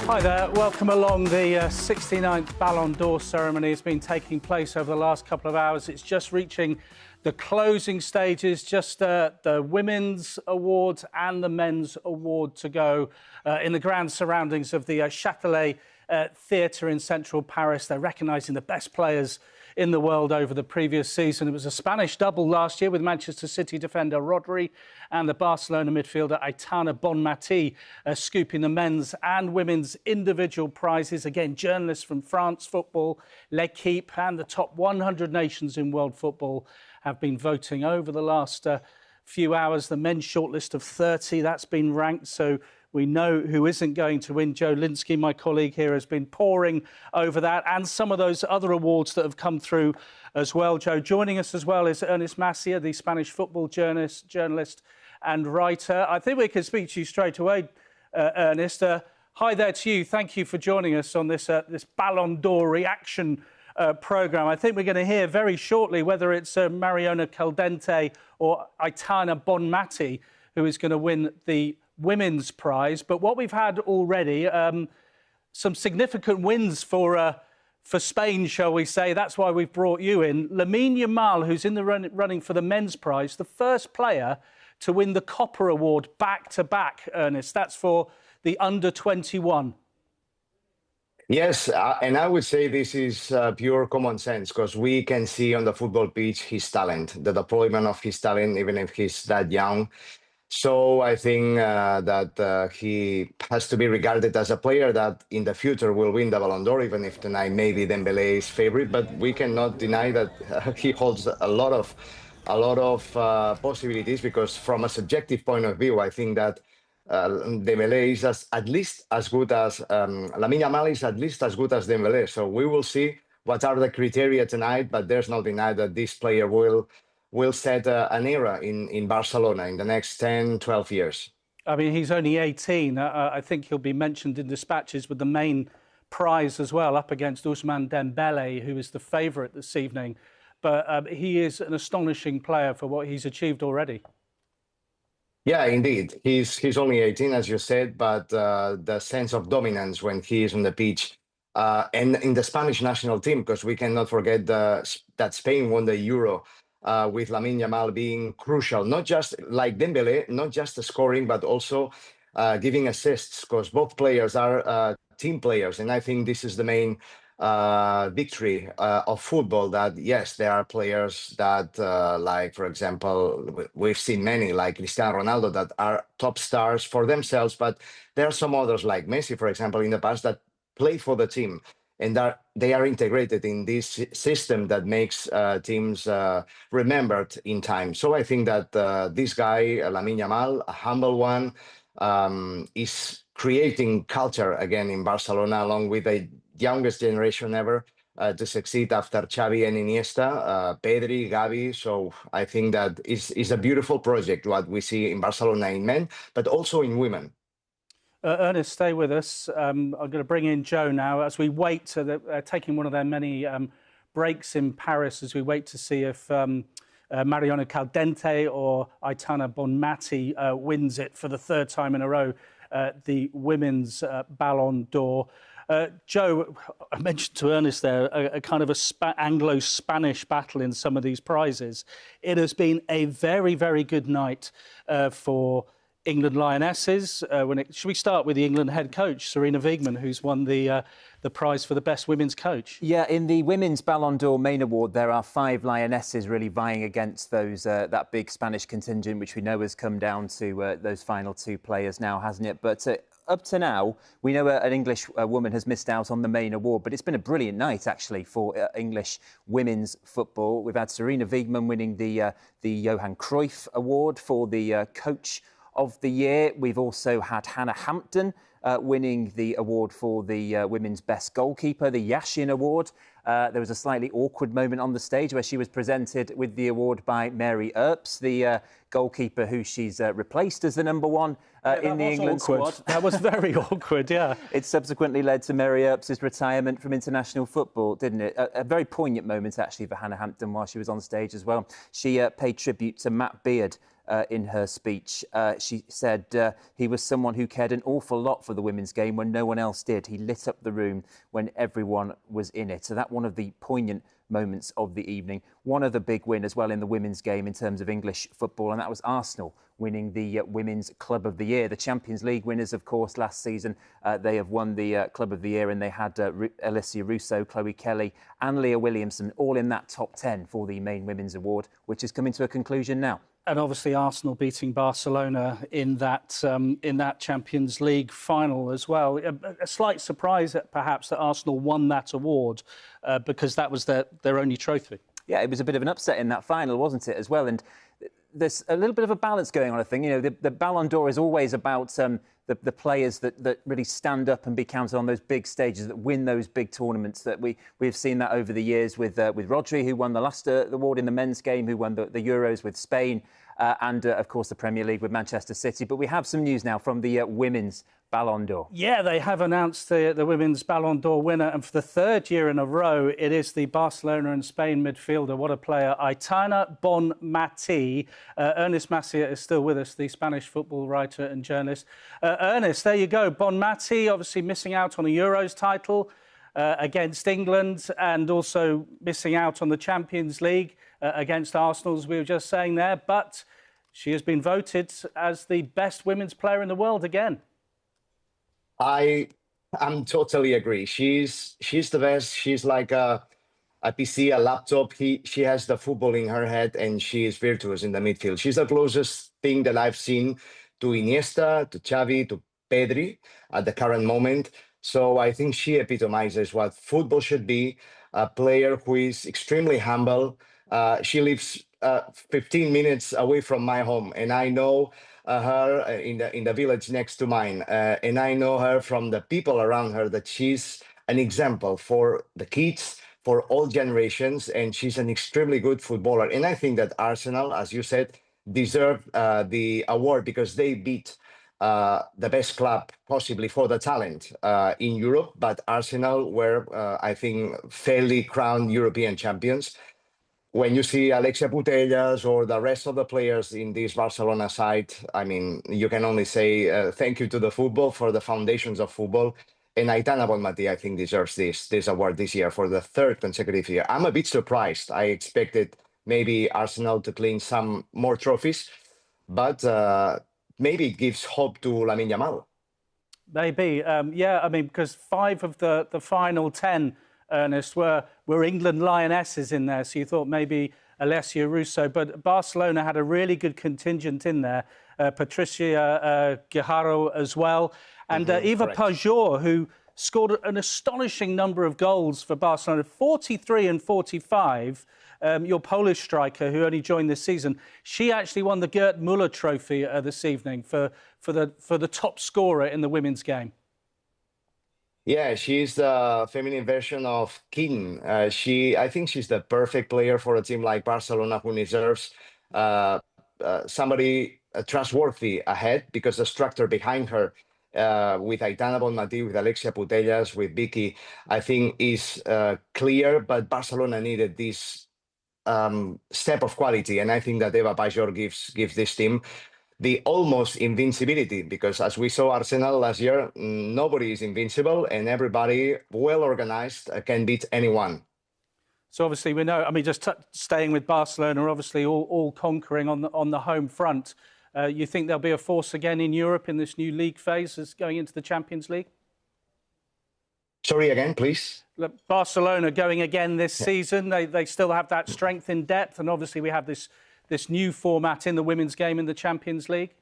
Hi there, welcome along. The 69th Ballon d'Or ceremony has been taking place over the last couple of hours. It's just reaching the closing stages, just the women's awards and the men's award to go in the grand surroundings of the Châtelet Theatre in central Paris. They're recognising the best players in the world over the previous season. It was a Spanish double last year with Manchester City defender Rodri and the Barcelona midfielder Aitana Bonmatí scooping the men's and women's individual prizes. Again, journalists from France Football, L'Equipe and the top 100 nations in world football have been voting over the last few hours. The men's shortlist of 30, that's been ranked, so we know who isn't going to win. Joe Linsky, my colleague here, has been poring over that and some of those other awards that have come through as well. Joe, joining us as well is Ernest Macia, the Spanish football journalist and writer. I think we can speak to you straight away, Ernest. Hi there to you. Thank you for joining us on this Ballon d'Or reaction programme. I think we're going to hear very shortly whether it's Mariona Caldente or Aitana Bonmatí who is going to win the women's prize. But what we've had already, some significant wins for Spain, shall we say. That's why we've brought you in. Lamine Yamal, who's in the running for the men's prize, the first player to win the Copper Award back-to-back, Ernest. That's for the under-21. Yes, and I would say this is pure common sense, because we can see on the football pitch his talent, the deployment of his talent, even if he's that young. So I think that he has to be regarded as a player that in the future will win the Ballon d'Or, even if tonight maybe Dembélé is favorite. But we cannot deny that he holds a lot of possibilities, because from a subjective point of view, I think that Dembélé is at least as good as Lamine Yamal is at least as good as Dembélé. So we will see what are the criteria tonight, but there's no deny that this player will set an era in Barcelona in the next 10, 12 years. I mean, he's only 18. I think he'll be mentioned in dispatches with the main prize as well, up against Ousmane Dembélé, who is the favourite this evening. But he is an astonishing player for what he's achieved already. Yeah, indeed. He's only 18, as you said, but the sense of dominance when he is on the pitch and in the Spanish national team, because we cannot forget that Spain won the Euro with Lamine Yamal being crucial, not just like Dembélé, not just scoring, but also giving assists, because both players are team players. And I think this is the main victory of football, that yes, there are players that like, for example, we've seen many like Cristiano Ronaldo that are top stars for themselves, but there are some others like Messi, for example, in the past that play for the team, and they are integrated in this system that makes teams remembered in time. So I think that this guy, Lamine Yamal, a humble one, is creating culture again in Barcelona, along with the youngest generation ever to succeed after Xavi and Iniesta, Pedri, Gavi. So I think that is a beautiful project, what we see in Barcelona in men, but also in women. Ernest, stay with us. I'm going to bring in Joe now as we wait. They're taking one of their many breaks in Paris as we wait to see if Mariona Caldente or Aitana Bonmatí wins it for the third time in a row, the women's Ballon d'Or. Joe, I mentioned to Ernest there a kind of Anglo-Spanish battle in some of these prizes. It has been a very, very good night for England Lionesses. Should we start with the England head coach, Sarina Wiegman, who's won the prize for the best women's coach? Yeah, in the women's Ballon d'Or main award, there are 5 Lionesses really vying against those that big Spanish contingent, which we know has come down to those final 2 players now, hasn't it? But up to now, we know an English woman has missed out on the main award, but it's been a brilliant night, actually, for English women's football. We've had Sarina Wiegman winning the Johan Cruyff Award for the coach of the year. We've also had Hannah Hampton winning the award for the women's best goalkeeper, the Yashin Award. There was a slightly awkward moment on the stage where she was presented with the award by Mary Earps, the goalkeeper who she's replaced as the number 1 in the England squad. That was very awkward, yeah. It subsequently led to Mary Earps' retirement from international football, didn't it? A very poignant moment, actually, for Hannah Hampton while she was on stage as well. She paid tribute to Matt Beard, in her speech. She said he was someone who cared an awful lot for the women's game when no one else did. He lit up the room when everyone was in it. So that's one of the poignant moments of the evening. One other big win as well in the women's game in terms of English football, and that was Arsenal winning the Women's Club of the Year. The Champions League winners, of course, last season. They have won the Club of the Year, and they had Alicia Russo, Chloe Kelly and Leah Williamson all in that top 10 for the main women's award, which is coming to a conclusion now. And obviously Arsenal beating Barcelona in that Champions League final as well. A slight surprise, perhaps, that Arsenal won that award because that was their only trophy. Yeah, it was a bit of an upset in that final, wasn't it, as well? And there's a little bit of a balance going on, I think. You know, the Ballon d'Or is always about the players that really stand up and be counted on those big stages, that win those big tournaments. That we've seen that over the years with Rodri, who won the last award in the men's game, who won the Euros with Spain, and of course the Premier League with Manchester City. But we have some news now from the women's Ballon d'Or. Yeah, they have announced the women's Ballon d'Or winner, and for the third year in a row, it is the Barcelona and Spain midfielder. What a player, Aitana Bonmatí. Ernest Macià is still with us, the Spanish football writer and journalist. Ernest, there you go. Bonmatí obviously missing out on a Euros title against England, and also missing out on the Champions League against Arsenal, as we were just saying there. But she has been voted as the best women's player in the world again. I'm totally agree. She's the best. She's like a PC, a laptop. She has the football in her head, and she is virtuous in the midfield. She's the closest thing that I've seen to Iniesta, to Xavi, to Pedri at the current moment. So I think she epitomizes what football should be, a player who is extremely humble. She lives 15 minutes away from my home, and I know her in the village next to mine, and I know her from the people around her, that she's an example for the kids, for all generations, and she's an extremely good footballer. And I think that Arsenal, as you said, deserve the award because they beat the best club possibly for the talent in Europe, but Arsenal were, I think, fairly crowned European champions. When you see Alexia Putellas or the rest of the players in this Barcelona side, I mean, you can only say thank you to the football for the foundations of football. And Aitana Bonmatí, I think, deserves this award this year for the third consecutive year. I'm a bit surprised. I expected maybe Arsenal to clean some more trophies, but maybe it gives hope to Lamine Yamal. Maybe, yeah. I mean, because 5 of the final 10, Ernest, were England Lionesses in there. So you thought maybe Alessia Russo, but Barcelona had a really good contingent in there. Patricia Guijarro as well, and Eva Pajor, who scored an astonishing number of goals for Barcelona, 43 and 45. Your Polish striker, who only joined this season, she actually won the Gerd Müller Trophy this evening for the top scorer in the women's game. Yeah, she's the feminine version of Keane. I think she's the perfect player for a team like Barcelona, who deserves somebody trustworthy ahead, because the structure behind her, with Aitana Bonmatí, with Alexia Putellas, with Vicky, I think is clear. But Barcelona needed this step of quality, and I think that Eva Pajor gives this team the almost invincibility, because as we saw Arsenal last year, nobody is invincible, and everybody well organized can beat anyone. So obviously we know, I mean, just staying with Barcelona, obviously all conquering on the home front. You think there'll be a force again in Europe in this new league phase as going into the Champions League? Sorry, again, please. Barcelona going again this season. They still have that strength in depth, and obviously we have this new format in the women's game in the Champions League.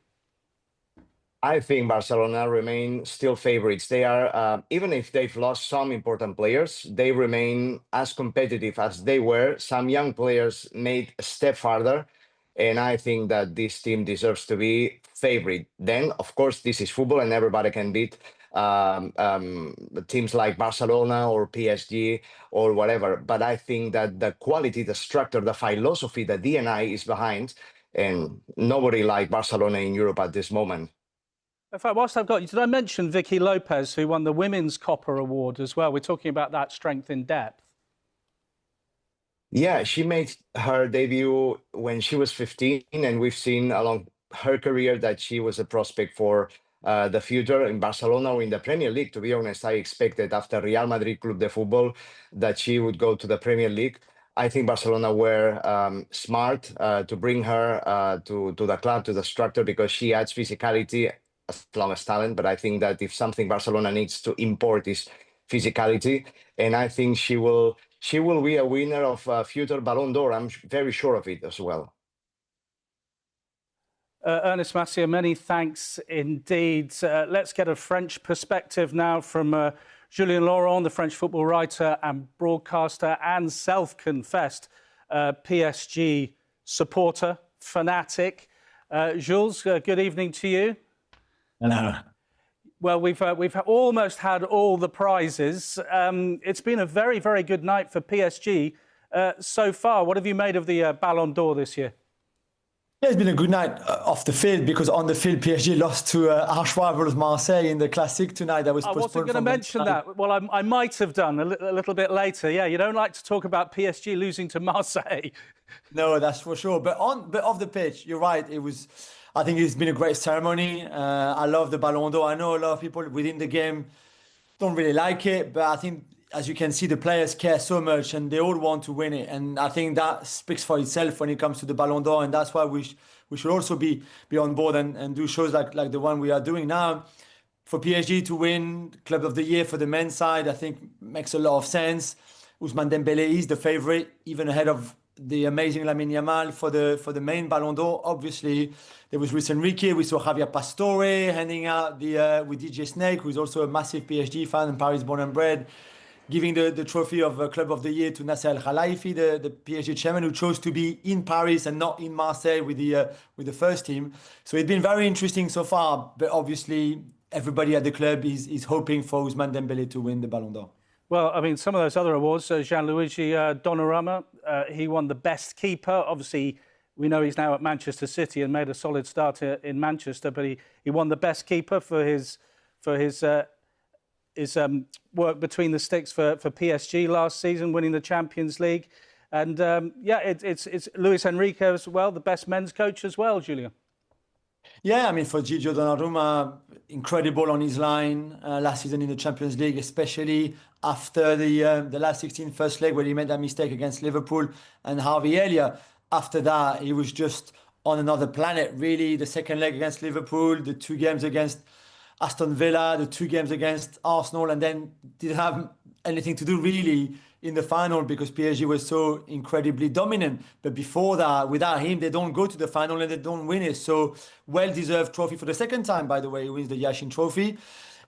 I think Barcelona remain still favorites. They are, even if they've lost some important players, they remain as competitive as they were. Some young players made a step farther, and I think that this team deserves to be favorite. Then, of course, this is football, and everybody can beat teams like Barcelona or PSG or whatever. But I think that the quality, the structure, the philosophy, the DNA is behind, and nobody like Barcelona in Europe at this moment. In fact, whilst I've got you, did I mention Vicky Lopez, who won the Women's Copper Award as well? We're talking about that strength in depth. Yeah, she made her debut when she was 15, and we've seen along her career that she was a prospect for the future in Barcelona or in the Premier League. To be honest, I expected after Real Madrid Club de Football that she would go to the Premier League. I think Barcelona were smart to bring her to the club, to the structure, because she adds physicality as long as talent. But I think that if something Barcelona needs to import is physicality, and I think she will be a winner of future Ballon d'Or. I'm very sure of it as well. Ernest Massier, many thanks indeed. Let's get a French perspective now from Julien Laurent, the French football writer and broadcaster and self-confessed PSG supporter, fanatic. Jules, good evening to you. Hello. Well, we've almost had all the prizes. It's been a very, very good night for PSG so far. What have you made of the Ballon d'Or this year? Yeah, it's been a good night off the field, because on the field, PSG lost to arch rivals Marseille in the Classic tonight. That was I wasn't going to mention that. Well, I might have done a little bit later. Yeah, you don't like to talk about PSG losing to Marseille. No, that's for sure. But off the pitch, you're right. I think it's been a great ceremony. I love the Ballon d'Or. I know a lot of people within the game don't really like it, but I think, as you can see, the players care so much and they all want to win it. And I think that speaks for itself when it comes to the Ballon d'Or. And that's why we should also be on board and do shows like the one we are doing now. For PSG to win Club of the Year for the men's side, I think makes a lot of sense. Ousmane Dembélé is the favorite, even ahead of the amazing Lamine Yamal for the main Ballon d'Or. Obviously, there was Luis Enrique. We saw Javier Pastore handing out with DJ Snake, who's also a massive PSG fan and Paris born and bred, giving the trophy of Club of the Year to Nasser El Khelaifi, the PSG chairman, who chose to be in Paris and not in Marseille with the first team. So it's been very interesting so far, but obviously everybody at the club is hoping for Ousmane Dembélé to win the Ballon d'Or. Well, I mean, some of those other awards, Gianluigi Donnarumma, he won the best keeper. Obviously, we know he's now at Manchester City and made a solid start in Manchester, but he won the best keeper for his work between the sticks for PSG last season, winning the Champions League. And it's Luis Enrique as well, the best men's coach as well, Julian. Yeah, I mean, for Gigio Donnarumma, incredible on his line last season in the Champions League, especially after the last 16 first leg where he made that mistake against Liverpool and Harvey Elliott. After that, he was just on another planet, really. The second leg against Liverpool, the 2 games against Aston Villa, the 2 games against Arsenal, and then didn't have anything to do really in the final because PSG was so incredibly dominant. But before that, without him, they don't go to the final and they don't win it. So well-deserved trophy for the second time, by the way. He wins the Yashin Trophy.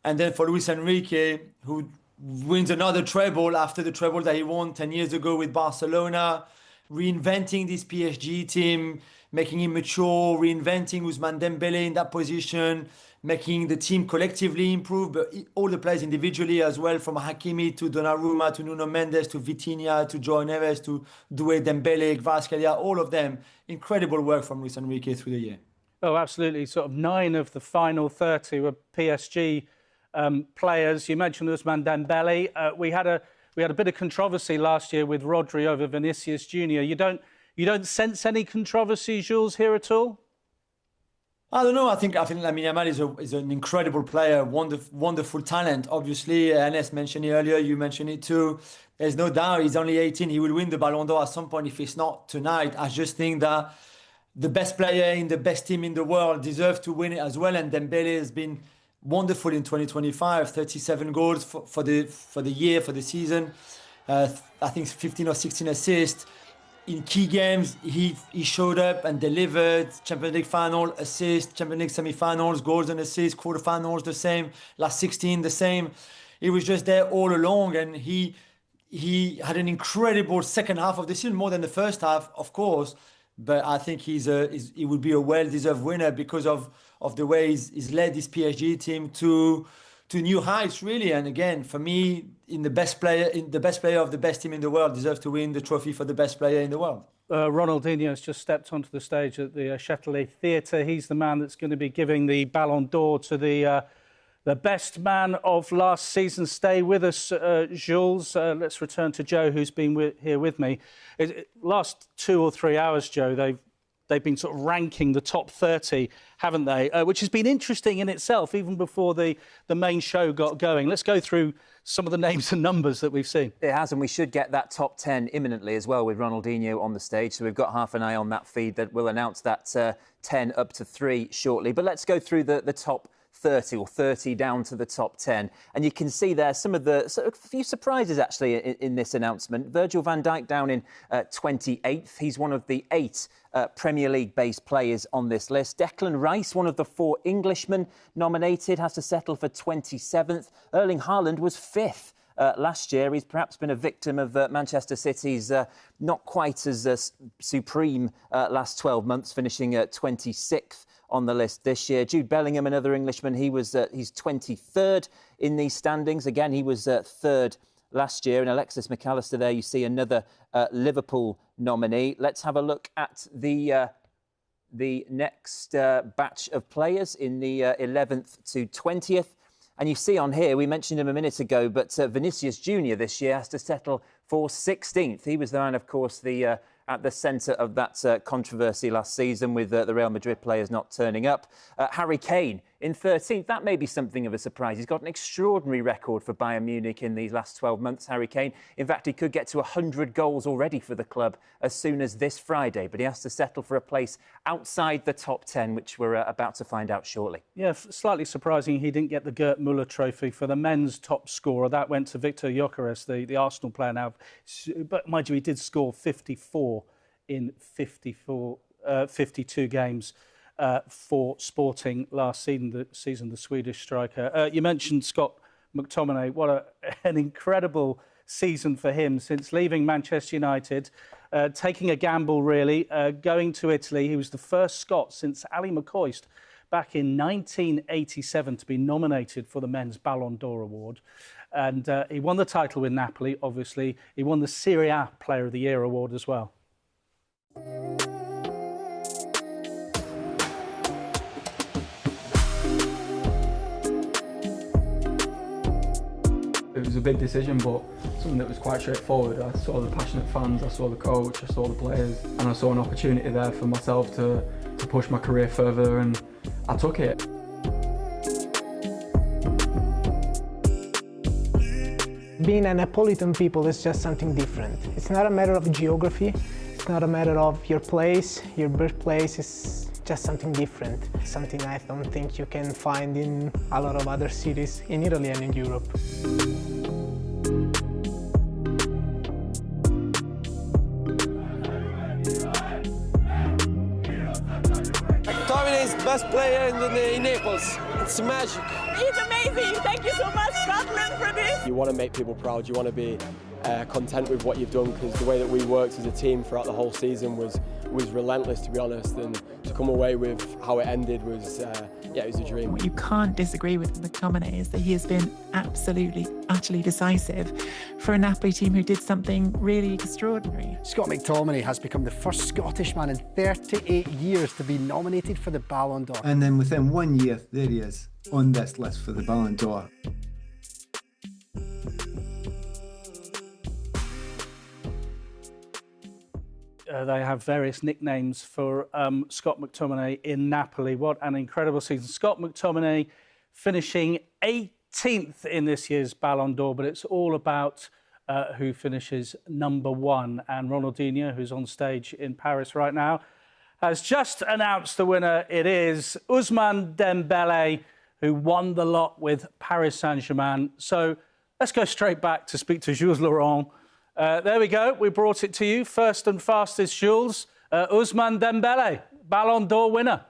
And then for Luis Enrique, who wins another treble after the treble that he won 10 years ago with Barcelona, reinventing this PSG team, making him mature, reinventing Ousmane Dembélé in that position, making the team collectively improve, but all the players individually as well, from Hakimi to Donnarumma to Nuno Mendes to Vitinha to Joao Neves to Doué Dembélé, Kvaratskhelia, all of them. Incredible work from Luis Enrique through the year. Oh, absolutely. Sort of 9 of the final 30 were PSG players. You mentioned Ousmane Dembélé. We had a bit of controversy last year with Rodri over Vinicius Junior. You don't sense any controversy, Jules, here at all? I don't know. I think Lamine Yamal is an incredible player, wonderful talent. Obviously, Ernest mentioned it earlier. You mentioned it too. There's no doubt he's only 18. He will win the Ballon d'Or at some point if it's not tonight. I just think that the best player in the best team in the world deserves to win it as well. And Dembélé has been wonderful in 2025. 37 goals for the year, for the season. I think 15 or 16 assists. In key games, he showed up and delivered. Champions League final, assist. Champions League semi-finals, goals and assists. Quarterfinals, the same. Last 16, the same. He was just there all along, and he had an incredible second half of the season, more than the first half, of course. But I think he would be a well-deserved winner because of the way he's led this PSG team to new heights, really. And again, for me, the best player of the best team in the world deserves to win the trophy for the best player in the world. Ronaldinho has just stepped onto the stage at the Châtelet Theatre. He's the man that's going to be giving the Ballon d'Or to the best man of last season. Stay with us, Jules. Let's return to Joe, who's been here with me. Last 2 or 3 hours, Joe, they've been sort of ranking the top 30, haven't they? Which has been interesting in itself, even before the main show got going. Let's go through some of the names and numbers that we've seen. It has, and we should get that top 10 imminently as well with Ronaldinho on the stage. So we've got half an eye on that feed that will announce that 10 up to 3 shortly. But let's go through the top 30 or 30 down to the top 10. And you can see there some of the a few surprises actually in this announcement. Virgil van Dijk down in 28th. He's one of the 8 Premier League-based players on this list. Declan Rice, one of the 4 Englishmen nominated, has to settle for 27th. Erling Haaland was 5th. Last year. He's perhaps been a victim of Manchester City's not quite as supreme last 12 months, finishing at 26th on the list this year. Jude Bellingham, another Englishman, he's 23rd in these standings. Again, he was 3rd last year. And Alexis McAllister there, you see another Liverpool nominee. Let's have a look at the next batch of players in the 11th to 20th. And you see on here, we mentioned him a minute ago, but Vinicius Junior this year has to settle for 16th. He was the man, of course, at the centre of that controversy last season with the Real Madrid players not turning up. Harry Kane in 13th. That may be something of a surprise. He's got an extraordinary record for Bayern Munich in these last 12 months, Harry Kane. In fact, he could get to 100 goals already for the club as soon as this Friday, but he has to settle for a place outside the top 10, which we're about to find out shortly. Yeah, slightly surprising he didn't get the Gerd Müller trophy for the men's top scorer. That went to Victor Gyökeres, the Arsenal player now. But mind you, he did score 54 in 52 games for Sporting last season, the Swedish striker. You mentioned Scott McTominay. What an incredible season for him since leaving Manchester United, taking a gamble, really, going to Italy. He was the first Scot since Ali McCoist back in 1987 to be nominated for the men's Ballon d'Or award. And he won the title with Napoli, obviously. He won the Serie A Player of the Year award as well. It was a big decision, but something that was quite straightforward. I saw the passionate fans, I saw the coach, I saw the players, and I saw an opportunity there for myself to push my career further, and I took it. Being a Neapolitan people is just something different. It's not a matter of geography, it's not a matter of your place, your birthplace. Is just something different, something I don't think you can find in a lot of other cities in Italy and in Europe. McTominay is the best player in Naples. It's magic. It's amazing. Thank you so much, Scotland, for this. You want to make people proud. You want to be content with what you've done, because the way that we worked as a team throughout the whole season was relentless, to be honest. And to come away with how it ended was, it was a dream. What you can't disagree with McTominay is that he has been absolutely, utterly decisive for a Napoli team who did something really extraordinary. Scott McTominay has become the first Scottish man in 38 years to be nominated for the Ballon d'Or. And then within 1 year, there he is on this list for the Ballon d'Or. They have various nicknames for Scott McTominay in Napoli. What an incredible season. Scott McTominay finishing 18th in this year's Ballon d'Or, but it's all about who finishes number 1. And Ronaldinho, who's on stage in Paris right now, has just announced the winner. It is Ousmane Dembele, who won the lot with Paris Saint-Germain. So let's go straight back to speak to Jules Laurent. There we go. We brought it to you. First and fastest, Jules. Ousmane Dembele, Ballon d'Or winner.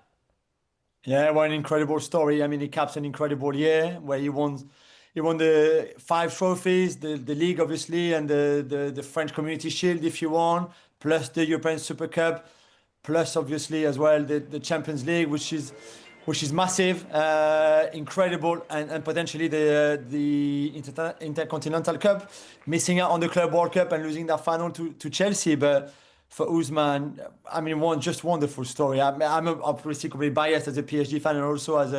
Yeah, what an incredible story. I mean, he caps an incredible year where he won the 5 trophies, the league, obviously, and the French Community Shield, if you want, plus the European Super Cup, plus, obviously, as well, the Champions League, which is massive, incredible, and potentially the Intercontinental Cup, missing out on the Club World Cup and losing that final to Chelsea. But for Ousmane, I mean, just wonderful story. I'm obviously completely biased as a PSG fan and also as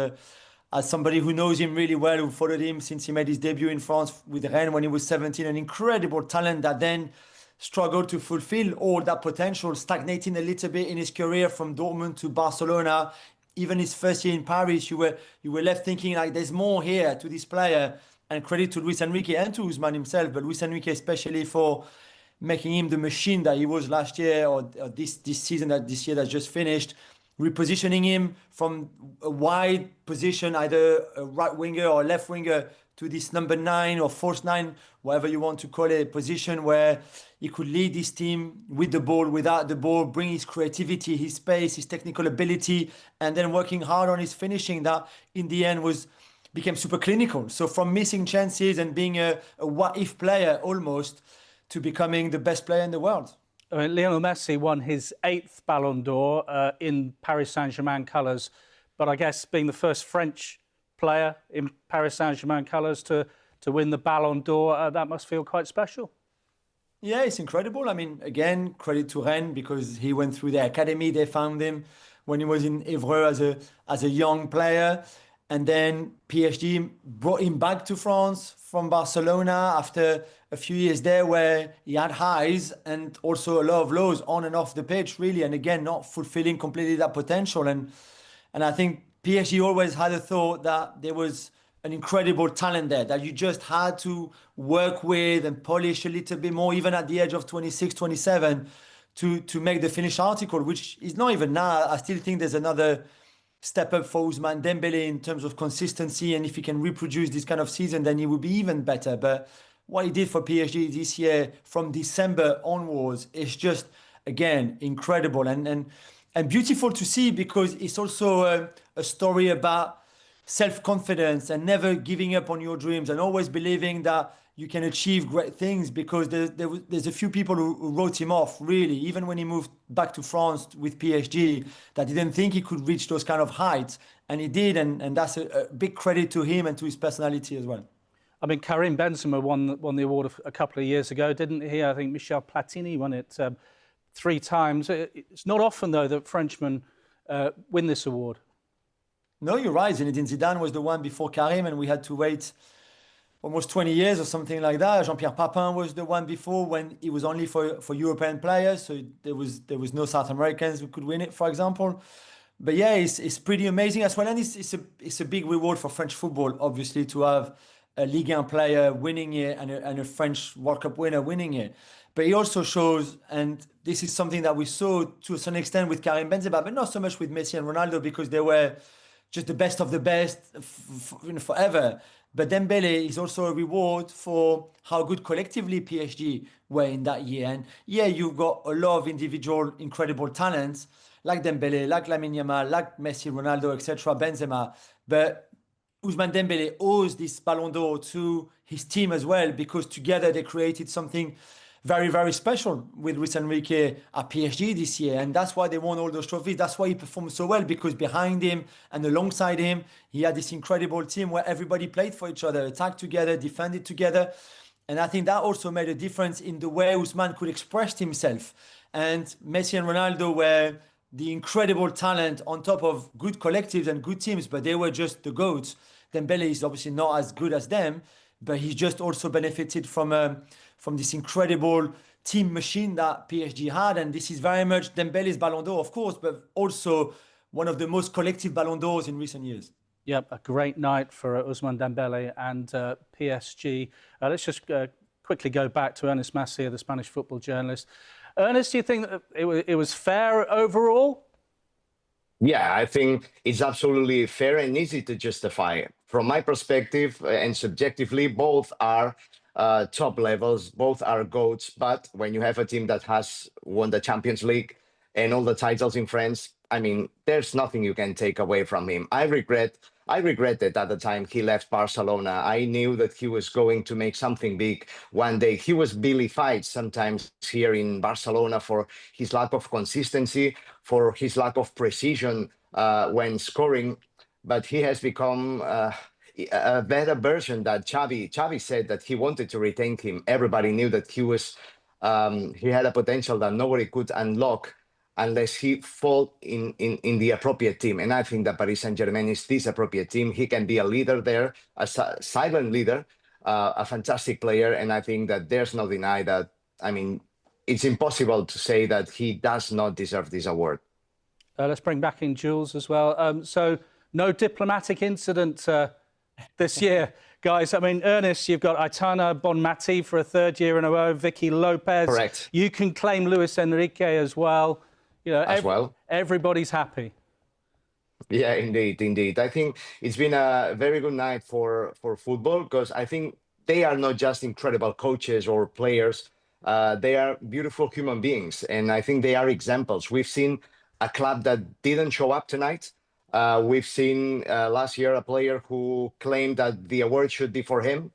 as somebody who knows him really well, who followed him since he made his debut in France with Rennes when he was 17, an incredible talent that then struggled to fulfill all that potential, stagnating a little bit in his career from Dortmund to Barcelona. Even his first year in Paris, you were left thinking like there's more here to this player. And credit to Luis Enrique and to Usman himself, but Luis Enrique especially for making him the machine that he was last year or this season, this year that just finished, repositioning him from a wide position, either a right winger or left winger, to this number 9 or false 9, whatever you want to call it, position where he could lead this team with the ball, without the ball, bring his creativity, his pace, his technical ability, and then working hard on his finishing that in the end became super clinical. So from missing chances and being a what-if player almost to becoming the best player in the world. I mean, Lionel Messi won his 8th Ballon d'Or in Paris Saint-Germain colours, but I guess being the first French player in Paris Saint-Germain colours to win the Ballon d'Or, that must feel quite special. Yeah, it's incredible. I mean, again, credit to Rennes because he went through the academy. They found him when he was in Évreux as a young player. And then PSG brought him back to France from Barcelona after a few years there where he had highs and also a lot of lows on and off the pitch, really. And again, not fulfilling completely that potential. And I think PSG always had a thought that there was an incredible talent there that you just had to work with and polish a little bit more, even at the age of 26, 27, to make the finished article, which is not even now. I still think there's another step up for Ousmane Dembélé in terms of consistency, and if he can reproduce this kind of season, then he will be even better. But what he did for PSG this year from December onwards is just, again, incredible and beautiful to see, because it's also a story about self-confidence and never giving up on your dreams and always believing that you can achieve great things, because there's a few people who wrote him off, really, even when he moved back to France with PSG, that didn't think he could reach those kind of heights. And he did, and that's a big credit to him and to his personality as well. I mean, Karim Benzema won the award a couple of years ago, didn't he? I think Michel Platini won it 3 times. It's not often, though, that Frenchmen win this award. No, you're right. Zinedine Zidane was the one before Karim, and we had to wait almost 20 years or something like that. Jean-Pierre Papin was the one before, when it was only for European players. So there was no South Americans who could win it, for example. But yeah, it's pretty amazing as well. And it's a big reward for French football, obviously, to have a Ligue 1 player winning it and a French World Cup winner winning it. But he also shows, and this is something that we saw to some extent with Karim Benzema, but not so much with Messi and Ronaldo, because they were just the best of the best forever. But Dembélé is also a reward for how good collectively PSG were in that year. And yeah, you've got a lot of individual incredible talents like Dembélé, like Lamine Yamal, like Messi, Ronaldo, etc., Benzema. But Ousmane Dembélé owes this Ballon d'Or to his team as well, because together they created something very, very special with Luis Enrique at PSG this year. And that's why they won all those trophies. That's why he performed so well, because behind him and alongside him, he had this incredible team where everybody played for each other, attacked together, defended together. And I think that also made a difference in the way Ousmane could express himself. And Messi and Ronaldo were the incredible talent on top of good collectives and good teams, but they were just the GOATs. Dembélé is obviously not as good as them, but he just also benefited from this incredible team machine that PSG had. And this is very much Dembélé's Ballon d'Or, of course, but also one of the most collective Ballon d'Ors in recent years. Yep, a great night for Ousmane Dembélé and PSG. Let's just quickly go back to Ernest Massier, the Spanish football journalist. Ernest, do you think that it was fair overall? Yeah, I think it's absolutely fair and easy to justify. From my perspective, and subjectively, both are top levels, both are GOATs. But when you have a team that has won the Champions League and all the titles in France, I mean, there's nothing you can take away from him. I regretted at the time he left Barcelona. I knew that he was going to make something big one day. He was vilified sometimes here in Barcelona for his lack of consistency, for his lack of precision when scoring. But he has become a better version that Xavi. Xavi said that he wanted to retain him. Everybody knew that he had a potential that nobody could unlock. unless he fall in the appropriate team. And I think that Paris Saint-Germain is this appropriate team. He can be a leader there, a silent leader, a fantastic player. And I think that there's no deny that, I mean, it's impossible to say that he does not deserve this award. Let's bring back in Jules as well. So no diplomatic incident this year, guys. I mean, Ernest, you've got Aitana Bonmati for a third year in a row, Vicky Lopez. Correct. You can claim Luis Enrique as well. You know, everybody's happy. Yeah, indeed. I think it's been a very good night for football, because I think they are not just incredible coaches or players. They are beautiful human beings, and I think they are examples. We've seen a club that didn't show up tonight. We've seen last year a player who claimed that the award should be for him.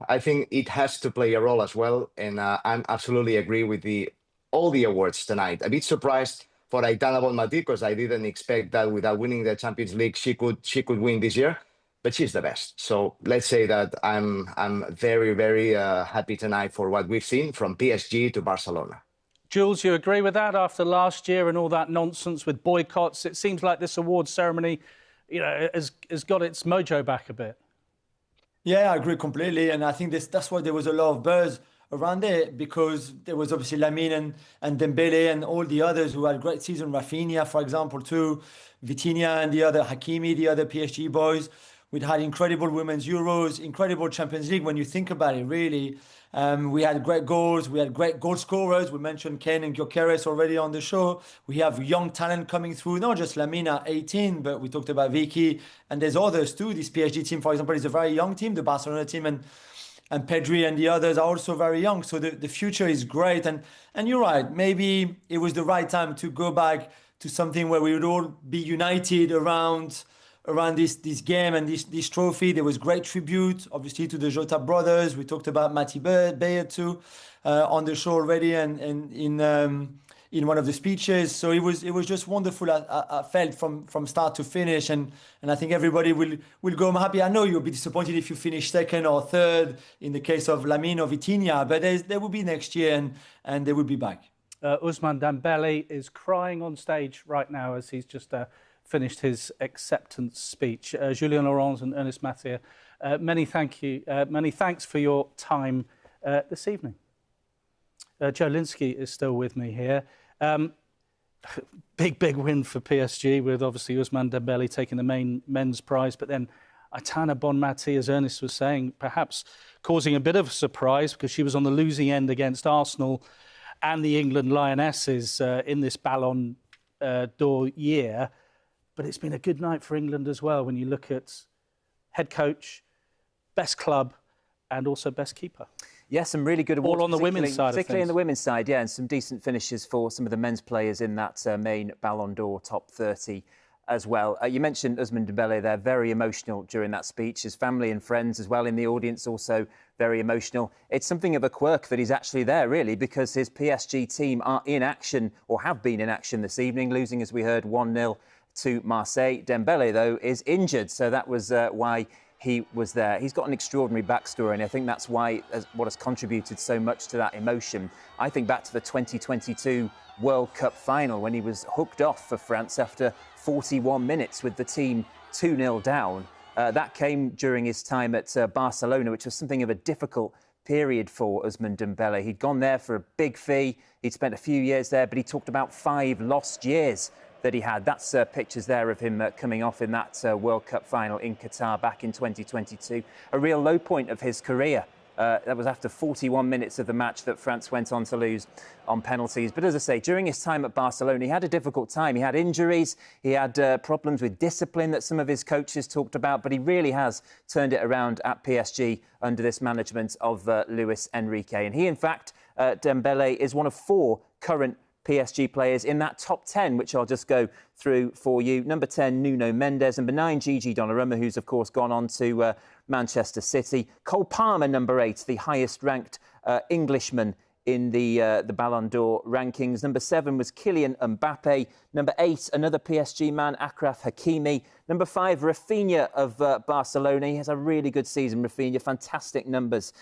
I think it has to play a role as well, and I absolutely agree with all the awards tonight. A bit surprised for Aitana Bonmati, because I didn't expect that without winning the Champions League she could win this year, but she's the best. So let's say that I'm very, very happy tonight for what we've seen from PSG to Barcelona. Jules, you agree with that after last year and all that nonsense with boycotts? It seems like this award ceremony, you know, has got its mojo back a bit. Yeah, I agree completely. And I think that's why there was a lot of buzz around it, because there was obviously Lamine and Dembele and all the others who had a great season. Rafinha, for example, too. Vitinha and the other, Hakimi, the other PSG boys. We'd had incredible Women's Euros, incredible Champions League when you think about it, really. We had great goals. We had great goal scorers. We mentioned Kane and Gyökeres already on the show. We have young talent coming through, not just Lamina, 18, but we talked about Vicky. And there's others too. This PSG team, for example, is a very young team. The Barcelona team and Pedri and the others are also very young. So the future is great. And you're right. Maybe it was the right time to go back to something where we would all be united around this game and this trophy. There was great tribute, obviously, to the Jota brothers. We talked about Matty Bayer too on the show already, and in one of the speeches. So it was just wonderful. I felt from start to finish, and I think everybody will go home happy. I know you'll be disappointed if you finish second or third in the case of Lamine or Vitinha, but there will be next year, and they will be back. Ousmane Dembele is crying on stage right now as he's just finished his acceptance speech. Julien Laurens and Ernest Mathieu, many thanks for your time this evening. Joe Linsky is still with me here. Big win for PSG, with obviously Ousmane Dembele taking the main men's prize, but then Aitana Bonmati, as Ernest was saying, perhaps causing a bit of a surprise because she was on the losing end against Arsenal and the England Lionesses in this Ballon d'Or year. But it's been a good night for England as well when you look at head coach, best club, and also best keeper. Yes, some really good awards. All on the women's side of things. Particularly on the women's side, yeah, and some decent finishes for some of the men's players in that main Ballon d'Or top 30 as well. You mentioned Ousmane Dembele there, very emotional during that speech. His family and friends as well in the audience also very emotional. It's something of a quirk that he's actually there, really, because his PSG team are in action, or have been in action this evening, losing, as we heard, 1-0 to Marseille. Dembele, though, is injured, so that was why he was there. He's got an extraordinary backstory, and I think that's why what has contributed so much to that emotion. I think back to the 2022 World Cup final when he was hooked off for France after 41 minutes with the team 2-0 down. That came during his time at Barcelona, which was something of a difficult period for Ousmane Dembele. He'd gone there for a big fee. He'd spent a few years there, but he talked about 5 lost years that he had. That's pictures there of him coming off in that World Cup final in Qatar back in 2022. A real low point of his career. That was after 41 minutes of the match that France went on to lose on penalties. But as I say, during his time at Barcelona, he had a difficult time. He had injuries. He had problems with discipline that some of his coaches talked about. But he really has turned it around at PSG under this management of Luis Enrique. And he, in fact, Dembele, is one of 4 current PSG players in that top 10, which I'll just go through for you. Number 10, Nuno Mendes. Number 9, Gigi Donnarumma, who's, of course, gone on to Manchester City. Cole Palmer, number 8, the highest-ranked Englishman in the Ballon d'Or rankings. Number 7 was Kylian Mbappe. Number 8, another PSG man, Achraf Hakimi. Number 5, Rafinha of Barcelona. He has a really good season, Rafinha. Fantastic numbers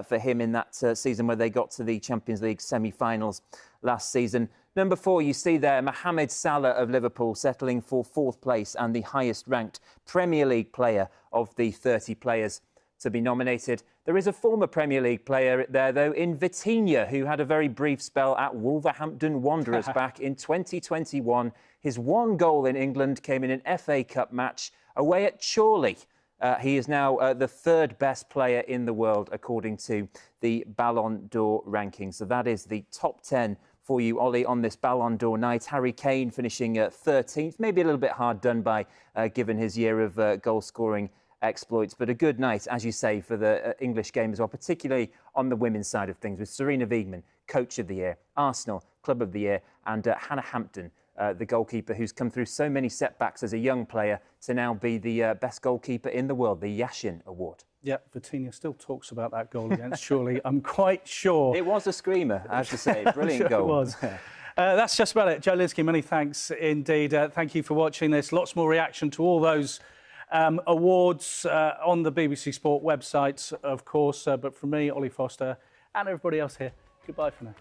for him in that season where they got to the Champions League semi-finals last season. Number 4, you see there, Mohamed Salah of Liverpool settling for 4th place and the highest ranked Premier League player of the 30 players to be nominated. There is a former Premier League player there, though, in Vitinha, who had a very brief spell at Wolverhampton Wanderers back in 2021. His one goal in England came in an FA Cup match away at Chorley. He is now the 3rd best player in the world, according to the Ballon d'Or ranking. So that is the top 10 for you, Ollie, on this Ballon d'Or night. Harry Kane finishing 13th, maybe a little bit hard done by, given his year of goal-scoring exploits, but a good night, as you say, for the English game as well, particularly on the women's side of things, with Serena Wiegmann, Coach of the Year, Arsenal, Club of the Year, and Hannah Hampton, the goalkeeper who's come through so many setbacks as a young player to now be the best goalkeeper in the world, the Yashin Award. Yeah, Vitinha still talks about that goal against Chorley. I'm quite sure. It was a screamer, I have to say. Brilliant sure goal. It was. That's just about it. Joe Linsky, many thanks indeed. Thank you for watching this. Lots more reaction to all those awards on the BBC Sport website, of course. But from me, Ollie Foster, and everybody else here, goodbye for now.